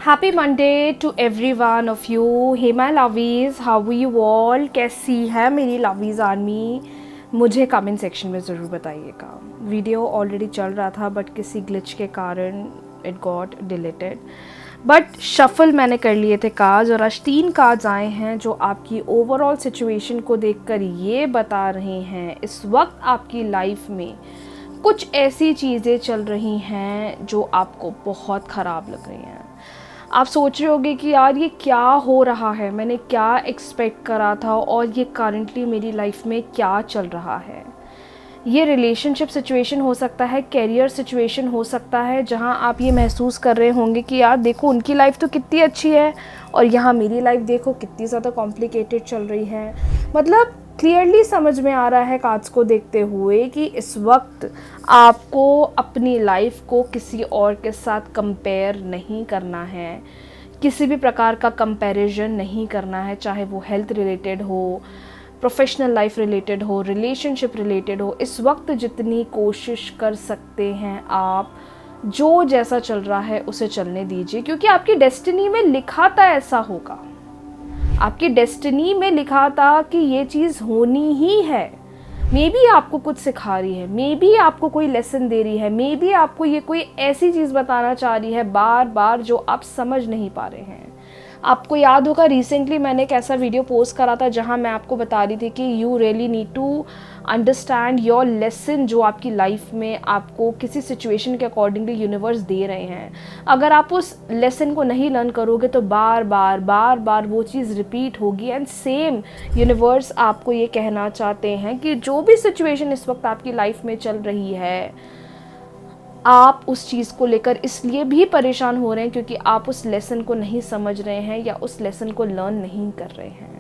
Happy Monday to every one of you. Hey my lovies, how you all? कैसी है मेरी lovies army? मुझे comment section में ज़रूर बताइएगा। वीडियो ऑलरेडी चल रहा था बट किसी ग्लिच के कारण it got deleted. But shuffle मैंने कर लिए थे कार्ड्स और आज 3 कार्ड्स आए हैं जो आपकी ओवरऑल सिचुएशन को देखकर ये बता रहे हैं इस वक्त आपकी लाइफ में कुछ ऐसी चीज़ें चल रही हैं जो आपको बहुत ख़राब लग रही हैं। आप सोच रहे होगे कि यार ये क्या हो रहा है, मैंने क्या एक्सपेक्ट करा था और ये करंटली मेरी लाइफ में क्या चल रहा है। ये रिलेशनशिप सिचुएशन हो सकता है, कैरियर सिचुएशन हो सकता है, जहां आप ये महसूस कर रहे होंगे कि यार देखो उनकी लाइफ तो कितनी अच्छी है और यहाँ मेरी लाइफ देखो कितनी ज़्यादा कॉम्प्लिकेटेड चल रही है। मतलब क्लियरली समझ में आ रहा है कार्ड्स को देखते हुए कि इस वक्त आपको अपनी लाइफ को किसी और के साथ कंपेयर नहीं करना है, किसी भी प्रकार का कंपैरिजन नहीं करना है, चाहे वो हेल्थ रिलेटेड हो, प्रोफेशनल लाइफ रिलेटेड हो, रिलेशनशिप रिलेटेड हो। इस वक्त जितनी कोशिश कर सकते हैं आप, जो जैसा चल रहा है उसे चलने दीजिए, क्योंकि आपकी डेस्टिनी में लिखा था ऐसा होगा। आपकी डेस्टिनी में लिखा था कि ये चीज़ होनी ही है। मे बी आपको कुछ सिखा रही है, मे बी आपको कोई लेसन दे रही है, मे बी आपको ये कोई ऐसी चीज़ बताना चाह रही है बार बार जो आप समझ नहीं पा रहे हैं। आपको याद होगा रिसेंटली मैंने एक ऐसा वीडियो पोस्ट करा था जहां मैं आपको बता रही थी कि you really need to understand your lesson जो आपकी लाइफ में आपको किसी सिचुएशन के अकॉर्डिंगली यूनिवर्स दे रहे हैं। अगर आप उस लेसन को नहीं लर्न करोगे तो बार बार वो चीज़ रिपीट होगी एंड सेम यूनिवर्स आपको ये कहना चाहते हैं कि जो भी सिचुएशन इस वक्त आपकी लाइफ में चल रही है, आप उस चीज़ को लेकर इसलिए भी परेशान हो रहे हैं क्योंकि आप उस लेसन को नहीं समझ रहे हैं या उस लेसन को लर्न नहीं कर रहे हैं।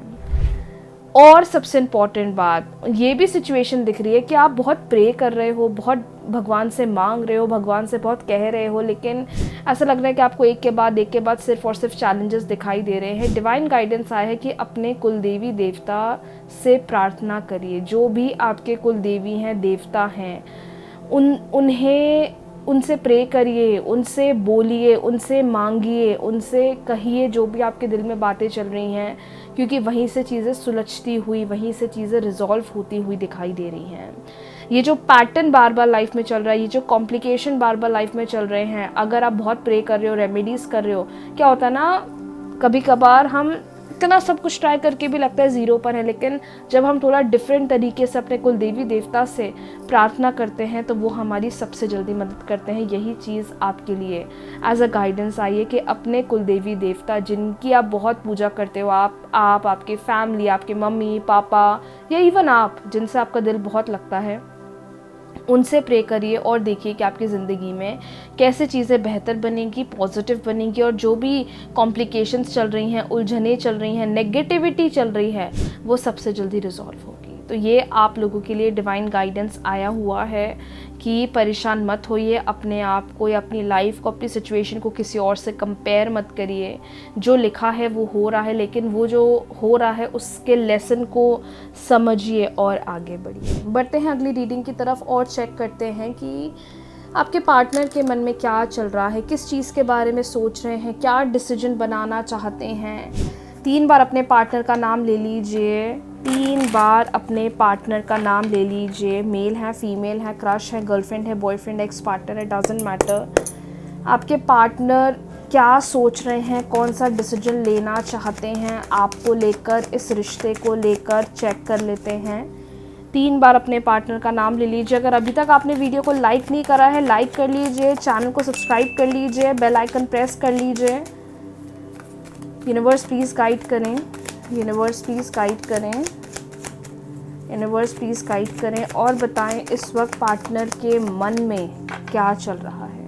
और सबसे इम्पॉर्टेंट बात, ये भी सिचुएशन दिख रही है कि आप बहुत प्रे कर रहे हो, बहुत भगवान से मांग रहे हो, भगवान से बहुत कह रहे हो, लेकिन ऐसा लग रहा है कि आपको एक के बाद सिर्फ और सिर्फ चैलेंजेस दिखाई दे रहे हैं। डिवाइन गाइडेंस आया है कि अपने कुल देवी देवता से प्रार्थना करिए। जो भी आपके कुल देवी हैं, देवता हैं, उनसे प्रे करिए, उनसे बोलिए, उनसे मांगिए, उनसे कहिए जो भी आपके दिल में बातें चल रही हैं, क्योंकि वहीं से चीज़ें सुलझती हुई, वहीं से चीज़ें रिजॉल्व होती हुई दिखाई दे रही हैं। ये जो पैटर्न बार बार लाइफ में चल रहा है, ये जो कॉम्प्लिकेशन बार बार लाइफ में चल रहे हैं, अगर आप बहुत प्रे कर रहे हो, रेमेडीज़ कर रहे हो, क्या होता है ना, कभी कभार हम इतना सब कुछ ट्राई करके भी लगता है ज़ीरो पर है, लेकिन जब हम थोड़ा डिफरेंट तरीके से अपने कुल देवी देवता से प्रार्थना करते हैं तो वो हमारी सबसे जल्दी मदद करते हैं। यही चीज़ आपके लिए एज अ गाइडेंस आई है कि अपने कुल देवी देवता जिनकी आप बहुत पूजा करते हो, आप आपकी फैमिली, आपके मम्मी पापा या इवन आप जिनसे आपका दिल बहुत लगता है, उनसे प्रे करिए और देखिए कि आपकी ज़िंदगी में कैसे चीज़ें बेहतर बनेंगी, पॉजिटिव बनेंगी, और जो भी कॉम्प्लिकेशंस चल रही हैं, उलझनें चल रही हैं, नेगेटिविटी चल रही है, वो सबसे जल्दी रिजॉल्व होगी। तो ये आप लोगों के लिए डिवाइन गाइडेंस आया हुआ है कि परेशान मत होइए, अपने आप को या अपनी लाइफ को, अपनी सिचुएशन को किसी और से कंपेयर मत करिए। जो लिखा है वो हो रहा है, लेकिन वो जो हो रहा है उसके लेसन को समझिए और आगे बढ़िए। बढ़ते हैं अगली रीडिंग की तरफ और चेक करते हैं कि आपके पार्टनर के मन में क्या चल रहा है, किस चीज़ के बारे में सोच रहे हैं, क्या डिसीजन बनाना चाहते हैं। 3 बार अपने पार्टनर का नाम ले लीजिए, 3 बार अपने पार्टनर का नाम ले लीजिए। मेल है, फीमेल है, क्रश है, गर्लफ्रेंड है, बॉयफ्रेंड है, एक्स पार्टनर है, डजंट मैटर। आपके पार्टनर क्या सोच रहे हैं, कौन सा डिसीजन लेना चाहते हैं आपको लेकर, इस रिश्ते को लेकर चेक कर लेते हैं। 3 बार अपने पार्टनर का नाम ले लीजिए। अगर अभी तक आपने वीडियो को लाइक नहीं करा है, लाइक कर लीजिए, चैनल को सब्सक्राइब कर लीजिए, बेल आइकन प्रेस कर लीजिए। यूनिवर्स प्लीज़ गाइड करें, यूनिवर्स प्लीज़ गाइड करें, यूनिवर्स प्लीज़ गाइड करें और बताएं इस वक्त पार्टनर के मन में क्या चल रहा है,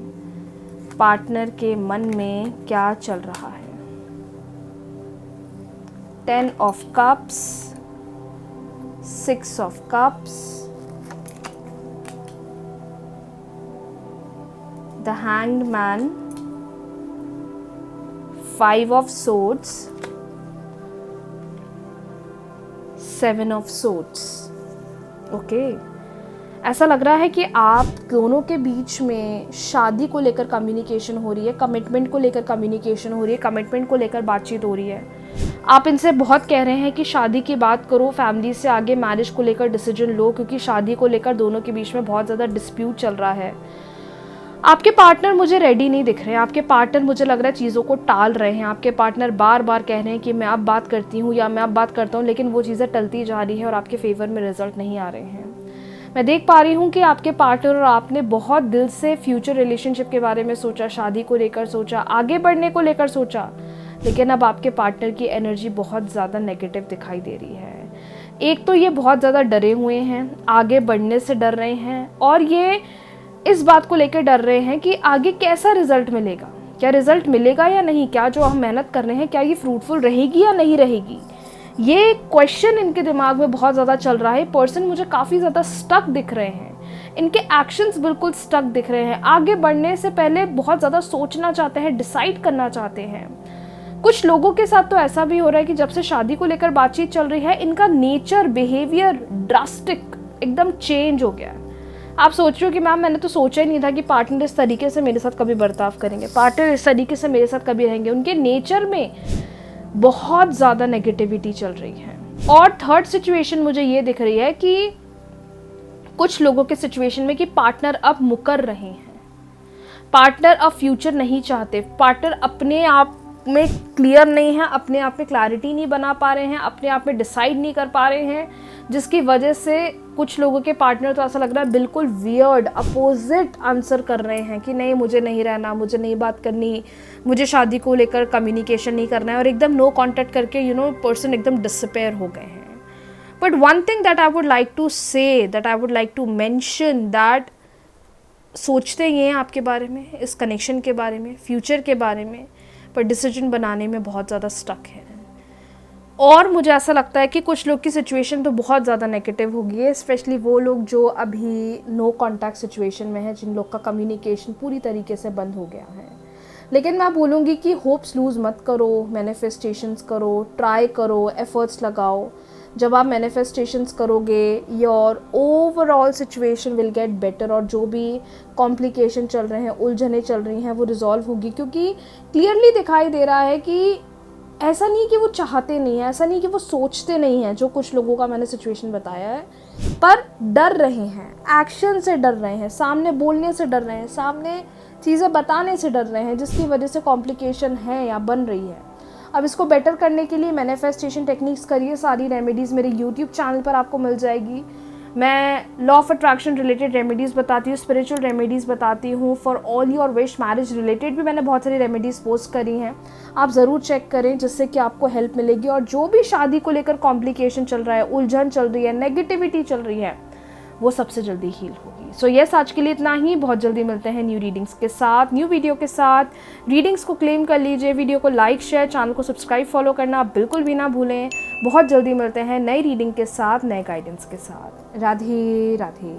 पार्टनर के मन में क्या चल रहा है। 10 of cups, 6 of cups, the hanged man, 5 of swords, 7 of swords. Okay. ऐसा लग रहा है कि आप दोनों के बीच में शादी को लेकर कम्युनिकेशन हो रही है, कमिटमेंट को लेकर कम्युनिकेशन हो रही है, कमिटमेंट को लेकर बातचीत हो रही है। आप इनसे बहुत कह रहे हैं कि शादी की बात करो, फैमिली से आगे मैरिज को लेकर डिसीजन लो, क्योंकि शादी को लेकर दोनों के बीच में बहुत ज़्यादा डिस्प्यूट चल रहा है। आपके पार्टनर मुझे रेडी नहीं दिख रहे हैं, आपके पार्टनर मुझे लग रहा है चीज़ों को टाल रहे हैं। आपके पार्टनर बार बार कह रहे हैं कि मैं अब बात करती हूँ या मैं अब बात करता हूँ, लेकिन वो चीज़ें टलती जा रही है और आपके फेवर में रिजल्ट नहीं आ रहे हैं। मैं देख पा रही हूँ कि आपके पार्टनर और आपने बहुत दिल से फ्यूचर रिलेशनशिप के बारे में सोचा, शादी को लेकर सोचा, आगे बढ़ने को लेकर सोचा, लेकिन अब आपके पार्टनर की एनर्जी बहुत ज़्यादा नेगेटिव दिखाई दे रही है। एक तो ये बहुत ज़्यादा डरे हुए हैं, आगे बढ़ने से डर रहे हैं, और ये इस बात को लेकर डर रहे हैं कि आगे कैसा रिजल्ट मिलेगा, क्या रिजल्ट मिलेगा या नहीं, क्या जो हम मेहनत कर रहे हैं क्या ये फ्रूटफुल रहेगी या नहीं रहेगी। ये क्वेश्चन इनके दिमाग में बहुत ज़्यादा चल रहा है। पर्सन मुझे काफ़ी ज़्यादा स्टक दिख रहे हैं, इनके एक्शंस बिल्कुल स्टक दिख रहे हैं। आगे बढ़ने से पहले बहुत ज़्यादा सोचना चाहते हैं, डिसाइड करना चाहते हैं। कुछ लोगों के साथ तो ऐसा भी हो रहा है कि जब से शादी को लेकर बातचीत चल रही है, इनका नेचर, बिहेवियर ड्रास्टिक एकदम चेंज हो गया है। आप सोच रहे हो कि मैम मैंने तो सोचा ही नहीं था कि पार्टनर इस तरीके से मेरे साथ कभी बर्ताव करेंगे, पार्टनर इस तरीके से मेरे साथ कभी रहेंगे। उनके नेचर में बहुत ज़्यादा नेगेटिविटी चल रही है। और थर्ड सिचुएशन मुझे ये दिख रही है कि कुछ लोगों के सिचुएशन में कि पार्टनर अब मुकर रहे हैं, पार्टनर अब फ्यूचर नहीं चाहते, पार्टनर अपने आप में क्लियर नहीं है, अपने आप में क्लैरिटी नहीं बना पा रहे हैं, अपने आप में डिसाइड नहीं कर पा रहे हैं, जिसकी वजह से कुछ लोगों के पार्टनर तो ऐसा लग रहा है बिल्कुल वियर्ड अपोजिट आंसर कर रहे हैं कि नहीं मुझे नहीं रहना, मुझे नहीं बात करनी, मुझे शादी को लेकर कम्युनिकेशन नहीं करना है, और एकदम नो कॉन्टैक्ट करके पर्सन एकदम डिसअपेयर हो गए हैं। But one thing that I would like to say, that I would like to mention, that सोचते ये हैं आपके बारे में, इस कनेक्शन के बारे में, फ्यूचर के बारे में, पर डिसीजन बनाने में बहुत ज़्यादा स्टक है। और मुझे ऐसा लगता है कि कुछ लोग की सिचुएशन तो बहुत ज़्यादा नेगेटिव होगी है, स्पेशली वो लोग जो अभी नो कॉन्टैक्ट सिचुएशन में है, जिन लोग का कम्युनिकेशन पूरी तरीके से बंद हो गया है। लेकिन मैं बोलूँगी कि होप्स लूज़ मत करो, मैनिफेस्टेशंस करो, ट्राई करो, एफर्ट्स लगाओ। जब आप मैनिफेस्टेशंस करोगे, your overall situation will get better, और जो भी कॉम्प्लिकेशन चल रहे हैं, उलझनें चल रही हैं, वो रिजॉल्व होगी। क्योंकि क्लियरली दिखाई दे रहा है कि ऐसा नहीं कि वो चाहते नहीं है, ऐसा नहीं कि वो सोचते नहीं हैं, जो कुछ लोगों का मैंने सिचुएशन बताया है, पर डर रहे हैं, एक्शन से डर रहे हैं, सामने बोलने से डर रहे हैं, सामने चीज़ें बताने से डर रहे हैं, जिसकी वजह से कॉम्प्लिकेशन है या बन रही है। अब इसको बेटर करने के लिए मैनिफेस्टेशन टेक्निक्स करिए। सारी रेमेडीज़ मेरे यूट्यूब चैनल पर आपको मिल जाएगी। मैं law of attraction related remedies बताती हूँ, स्पिरिचुअल रेमेडीज़ बताती हूँ, for all your wish marriage related भी मैंने बहुत सारी रेमेडीज़ पोस्ट करी हैं। आप ज़रूर चेक करें, जिससे कि आपको हेल्प मिलेगी। और जो भी शादी को लेकर कॉम्प्लिकेशन चल रहा है, उलझन चल रही है, नेगेटिविटी चल रही है, वो सबसे जल्दी हील होगी। सो यस, आज के लिए इतना ही। बहुत जल्दी मिलते हैं न्यू रीडिंग्स के साथ, न्यू वीडियो के साथ। रीडिंग्स को क्लेम कर लीजिए, वीडियो को लाइक, शेयर, चैनल को सब्सक्राइब, फॉलो करना बिल्कुल भी ना भूलें। बहुत जल्दी मिलते हैं नई रीडिंग के साथ, नए गाइडेंस के साथ। राधे राधे।